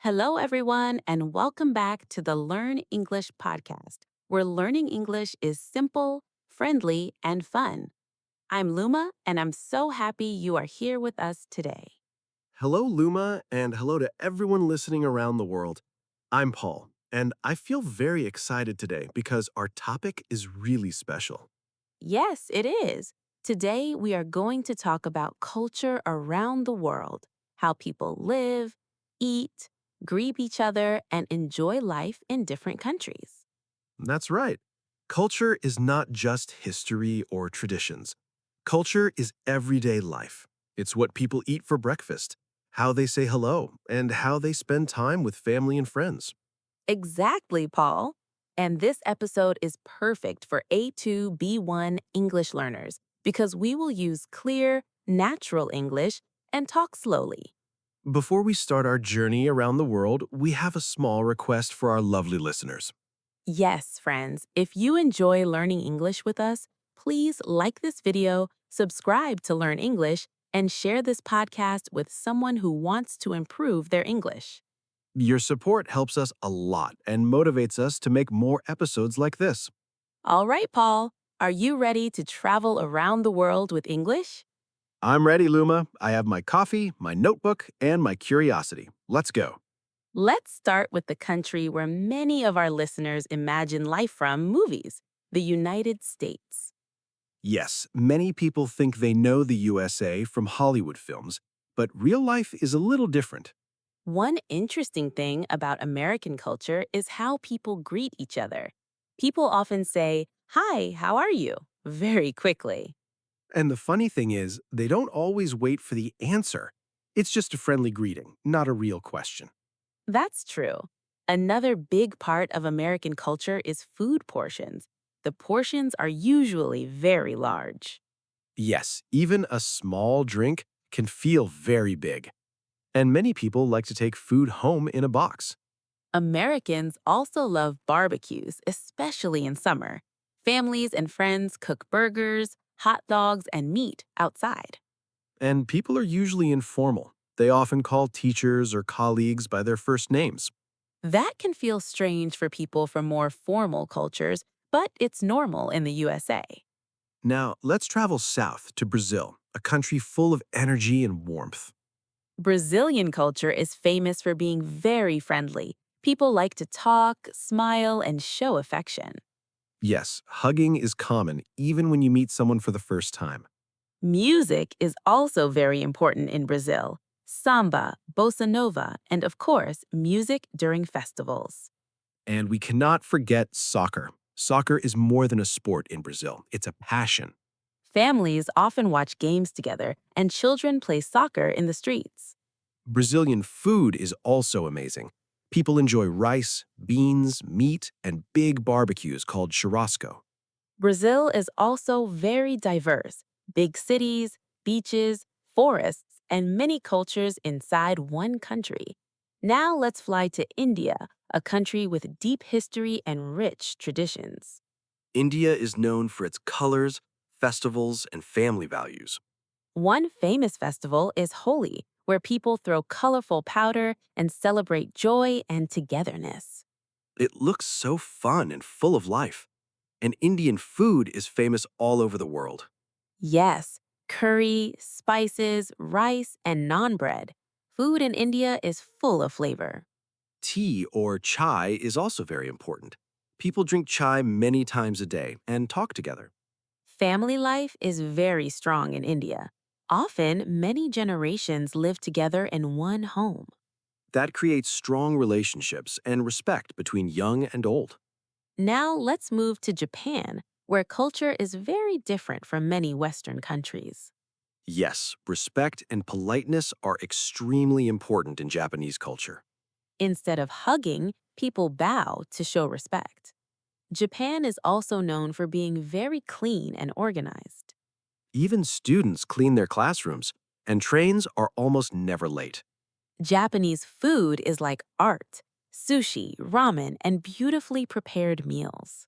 Hello, everyone, and welcome back to the Learn English podcast, where learning English is simple, friendly, and fun. I'm Luma, and I'm so happy you are here with us today. Hello, Luma, and hello to everyone listening around the world. I'm Paul, and I feel very excited today because our topic is really special. Yes, it is. Today, we are going to talk about culture around the world, how people live, eat, greet each other, and enjoy life in different countries. That's right. Culture is not just history or traditions. Culture is everyday life. It's what people eat for breakfast, how they say hello, and how they spend time with family and friends. Exactly, Paul. And this episode is perfect for A2, B1 English learners because we will use clear, natural English and talk slowly. Before we start our journey around the world, we have a small request for our lovely listeners. Yes, friends, if you enjoy learning English with us, please like this video, subscribe to Learn English, and share this podcast with someone who wants to improve their English. Your support helps us a lot and motivates us to make more episodes like this. All right, Paul, are you ready to travel around the world with English? I'm ready, Luma. I have my coffee, my notebook, and my curiosity. Let's go. Let's start with the country where many of our listeners imagine life from movies, the United States. Yes, many people think they know the USA from Hollywood films, but real life is a little different. One interesting thing about American culture is how people greet each other. People often say, "Hi, how are you?" very quickly. And the funny thing is, they don't always wait for the answer. It's just a friendly greeting, not a real question. That's true. Another big part of American culture is food portions. The portions are usually very large. Yes, even a small drink can feel very big. And many people like to take food home in a box. Americans also love barbecues, especially in summer. Families and friends cook burgers, hot dogs, and meat outside. And people are usually informal. They often call teachers or colleagues by their first names. That can feel strange for people from more formal cultures, but it's normal in the USA. Now, let's travel south to Brazil, a country full of energy and warmth. Brazilian culture is famous for being very friendly. People like to talk, smile, and show affection. Yes, hugging is common even when you meet someone for the first time. Music is also very important in Brazil. Samba, bossa nova, and of course, music during festivals. And we cannot forget soccer. Soccer is more than a sport in Brazil, it's a passion. Families often watch games together, and children play soccer in the streets. Brazilian food is also amazing. People enjoy rice, beans, meat, and big barbecues called churrasco. Brazil is also very diverse big cities, beaches, forests, and many cultures inside one country. Now let's fly to India, a country with deep history and rich traditions. India is known for its colors, festivals, and family values. One famous festival is Holi, where people throw colorful powder and celebrate joy and togetherness. It looks so fun and full of life. And Indian food is famous all over the world. Yes, curry, spices, rice, and naan bread. Food in India is full of flavor. Tea or chai is also very important. People drink chai many times a day and talk together. Family life is very strong in India. Often, many generations live together in one home. That creates strong relationships and respect between young and old. Now, let's move to Japan, where culture is very different from many Western countries. Yes, respect and politeness are extremely important in Japanese culture. Instead of hugging, people bow to show respect. Japan is also known for being very clean and organized. Even students clean their classrooms, and trains are almost never late. Japanese food is like art sushi, ramen, and beautifully prepared meals.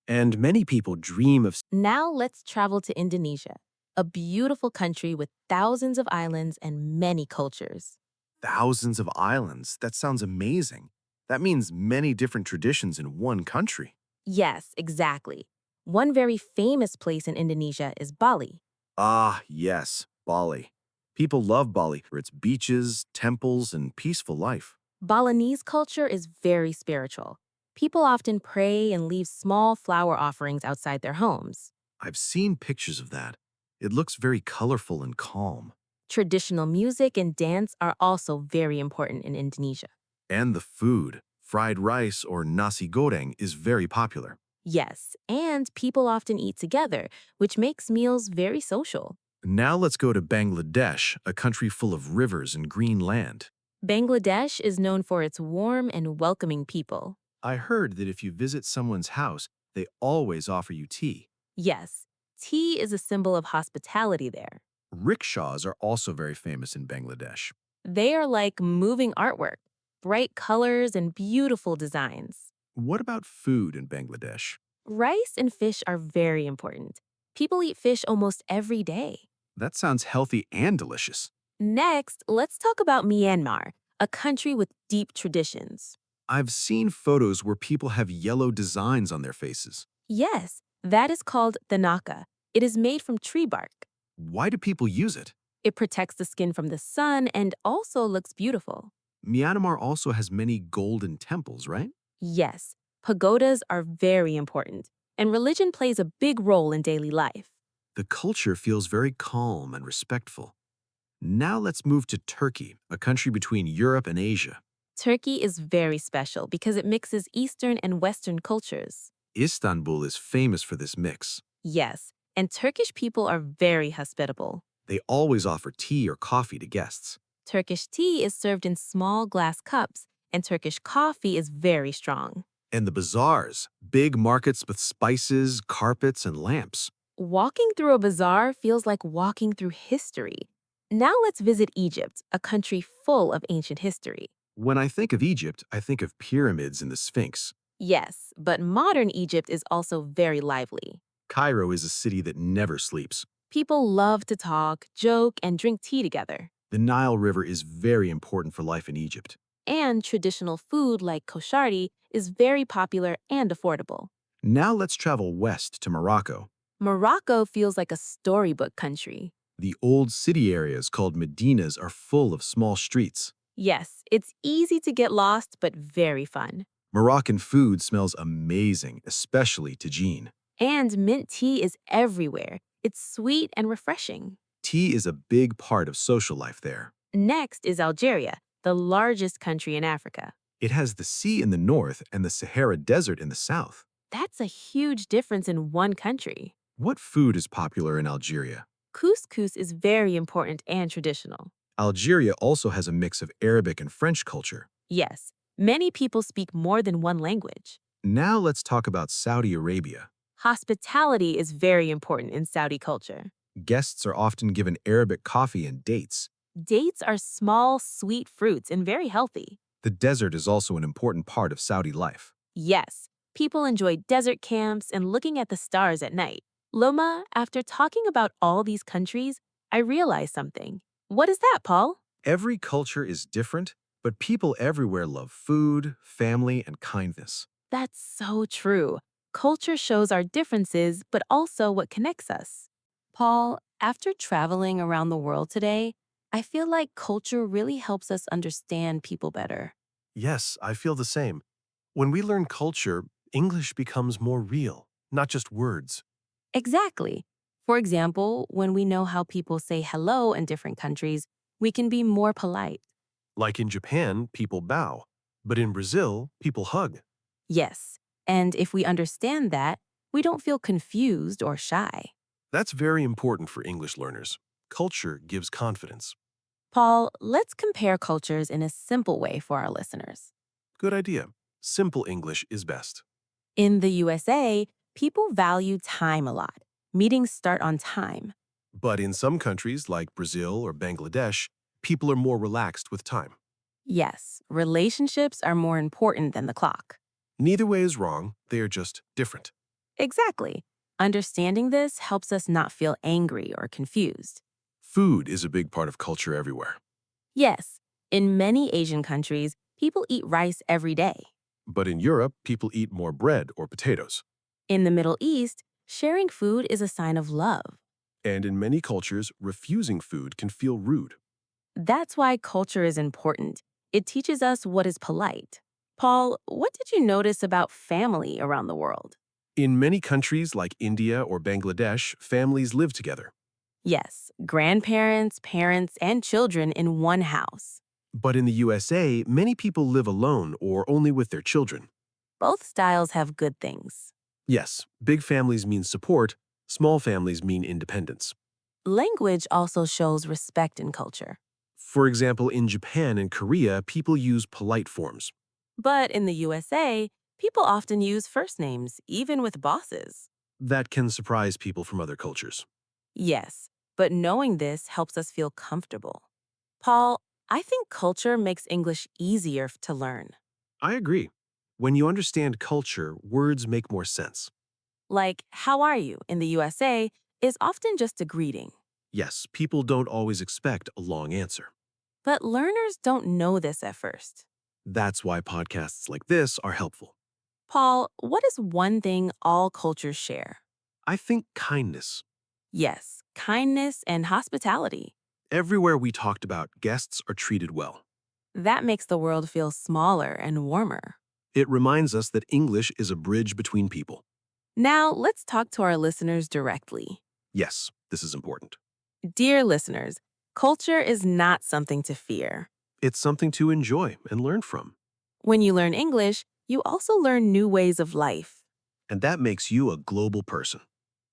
And many people dream of Now let's travel to Indonesia, a beautiful country with thousands of islands and many cultures. Thousands of islands. That sounds amazing. That means many different traditions in one country. Yes, exactly. One very famous place in Indonesia is Bali. Ah, yes, Bali. People love Bali for its beaches, temples, and peaceful life. Balinese culture is very spiritual. People often pray and leave small flower offerings outside their homes. I've seen pictures of that. It looks very colorful and calm. Traditional music and dance are also very important in Indonesia. And the food, fried rice or nasi goreng, is very popular. Yes, and people often eat together, which makes meals very social. Now let's go to Bangladesh, a country full of rivers and green land. Bangladesh is known for its warm and welcoming people. I heard that if you visit someone's house, they always offer you tea. Yes, tea is a symbol of hospitality there. Rickshaws are also very famous in Bangladesh. They are like moving artwork, bright colors and beautiful designs. What about food in Bangladesh? Rice and fish are very important. People eat fish almost every day. That sounds healthy and delicious. Next, let's talk about Myanmar, a country with deep traditions. I've seen photos where people have yellow designs on their faces. Yes, that is called the naka. It is made from tree bark. Why do people use it? It protects the skin from the sun and also looks beautiful. Myanmar also has many golden temples, right? Yes, pagodas are very important, and religion plays a big role in daily life. The culture feels very calm and respectful. Now let's move to Turkey, a country between Europe and Asia. Turkey is very special because it mixes Eastern and Western cultures. Istanbul is famous for this mix. Yes, and Turkish people are very hospitable. They always offer tea or coffee to guests. Turkish tea is served in small glass cups, and Turkish coffee is very strong. And the bazaars, big markets with spices, carpets, and lamps. Walking through a bazaar feels like walking through history. Now let's visit Egypt, a country full of ancient history. When I think of Egypt, I think of pyramids and the Sphinx. Yes, but modern Egypt is also very lively. Cairo is a city that never sleeps. People love to talk, joke, and drink tea together. The Nile River is very important for life in Egypt. And traditional food like koshardi is very popular and affordable. Now let's travel west to Morocco. Morocco feels like a storybook country. The old city areas called Medinas are full of small streets. Yes, it's easy to get lost, but very fun. Moroccan food smells amazing, especially tagine. And mint tea is everywhere. It's sweet and refreshing. Tea is a big part of social life there. Next is Algeria, the largest country in Africa. It has the sea in the north and the Sahara Desert in the south. That's a huge difference in one country. What food is popular in Algeria? Couscous is very important and traditional. Algeria also has a mix of Arabic and French culture. Yes, many people speak more than one language. Now let's talk about Saudi Arabia. Hospitality is very important in Saudi culture. Guests are often given Arabic coffee and dates. Dates are small, sweet fruits and very healthy. The desert is also an important part of Saudi life. Yes, people enjoy desert camps and looking at the stars at night. Loma, after talking about all these countries, I realized something. What is that, Paul? Every culture is different, but people everywhere love food, family, and kindness. That's so true. Culture shows our differences, but also what connects us. Paul, after traveling around the world today, I feel like culture really helps us understand people better. Yes, I feel the same. When we learn culture, English becomes more real, not just words. Exactly. For example, when we know how people say hello in different countries, we can be more polite. Like in Japan, people bow, but in Brazil, people hug. Yes. And if we understand that, we don't feel confused or shy. That's very important for English learners. Culture gives confidence. Paul, let's compare cultures in a simple way for our listeners. Good idea. Simple English is best. In the USA, people value time a lot. Meetings start on time. But in some countries, like Brazil or Bangladesh, people are more relaxed with time. Yes, relationships are more important than the clock. Neither way is wrong, they are just different. Exactly. Understanding this helps us not feel angry or confused. Food is a big part of culture everywhere. Yes, In many Asian countries, people eat rice every day. But in Europe, people eat more bread or potatoes. In the Middle East, sharing food is a sign of love. And in many cultures, refusing food can feel rude. That's why culture is important. It teaches us what is polite. Paul, what did you notice about family around the world? In many countries like India or Bangladesh, families live together. Yes, grandparents, parents, and children in one house. But in the USA, many people live alone or only with their children. Both styles have good things. Yes, big families mean support, small families mean independence. Language also shows respect in culture. For example, in Japan and Korea, people use polite forms. But in the USA, people often use first names, even with bosses. That can surprise people from other cultures. Yes, but knowing this helps us feel comfortable. Paul, I think culture makes English easier to learn. I agree. When you understand culture, words make more sense. Like, how are you in the USA is often just a greeting. Yes, people don't always expect a long answer. But learners don't know this at first. That's why podcasts like this are helpful. Paul, what is one thing all cultures share? I think kindness. Yes, kindness and hospitality. Everywhere we talked about, guests are treated well. That makes the world feel smaller and warmer. It reminds us that English is a bridge between people. Now, let's talk to our listeners directly. Yes, this is important. Dear listeners, culture is not something to fear. It's something to enjoy and learn from. When you learn English, you also learn new ways of life. And that makes you a global person.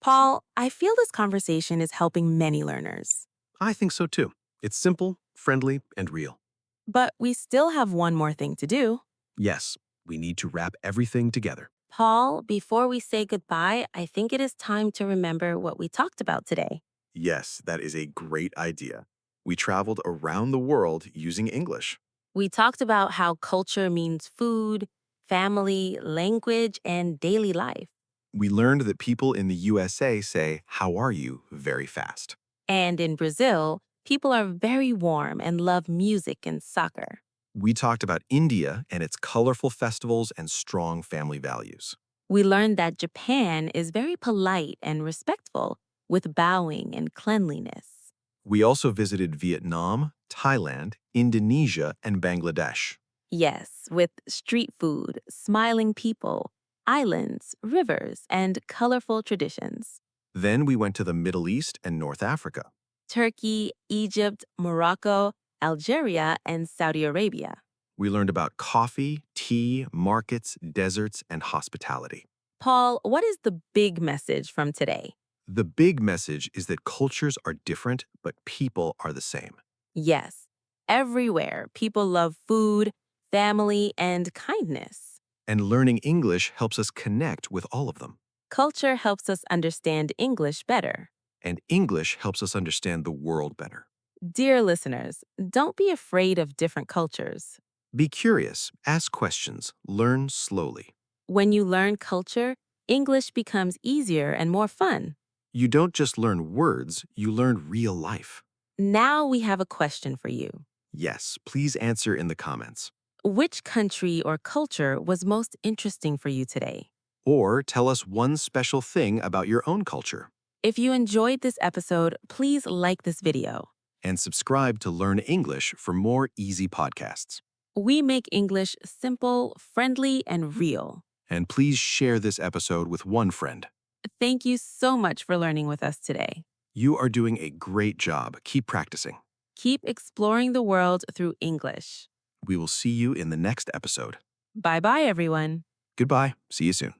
Paul, I feel this conversation is helping many learners. I think so too. It's simple, friendly, and real. But we still have one more thing to do. Yes, we need to wrap everything together. Paul, before we say goodbye, I think it is time to remember what we talked about today. Yes, that is a great idea. We traveled around the world using English. We talked about how culture means food, family, language, and daily life. We learned that people in the USA say, "How are you?" very fast. And in Brazil, people are very warm and love music and soccer. We talked about India and its colorful festivals and strong family values. We learned that Japan is very polite and respectful with bowing and cleanliness. We also visited Vietnam, Thailand, Indonesia, and Bangladesh. Yes, with street food, smiling people, islands, rivers, and colorful traditions. Then we went to the Middle East and North Africa. Turkey, Egypt, Morocco, Algeria, and Saudi Arabia. We learned about coffee, tea, markets, deserts, and hospitality. Paul, what is the big message from today? The big message is that cultures are different, but people are the same. Yes, everywhere people love food, family, and kindness. And learning English helps us connect with all of them. Culture helps us understand English better. And English helps us understand the world better. Dear listeners, don't be afraid of different cultures. Be curious, ask questions, learn slowly. When you learn culture, English becomes easier and more fun. You don't just learn words, you learn real life. Now we have a question for you. Yes, please answer in the comments. Which country or culture was most interesting for you today? Or tell us one special thing about your own culture. If you enjoyed this episode, please like this video. And subscribe to Learn English for more easy podcasts. We make English simple, friendly, and real. And please share this episode with one friend. Thank you so much for learning with us today. You are doing a great job. Keep practicing. Keep exploring the world through English. We will see you in the next episode. Bye-bye, everyone. Goodbye. See you soon.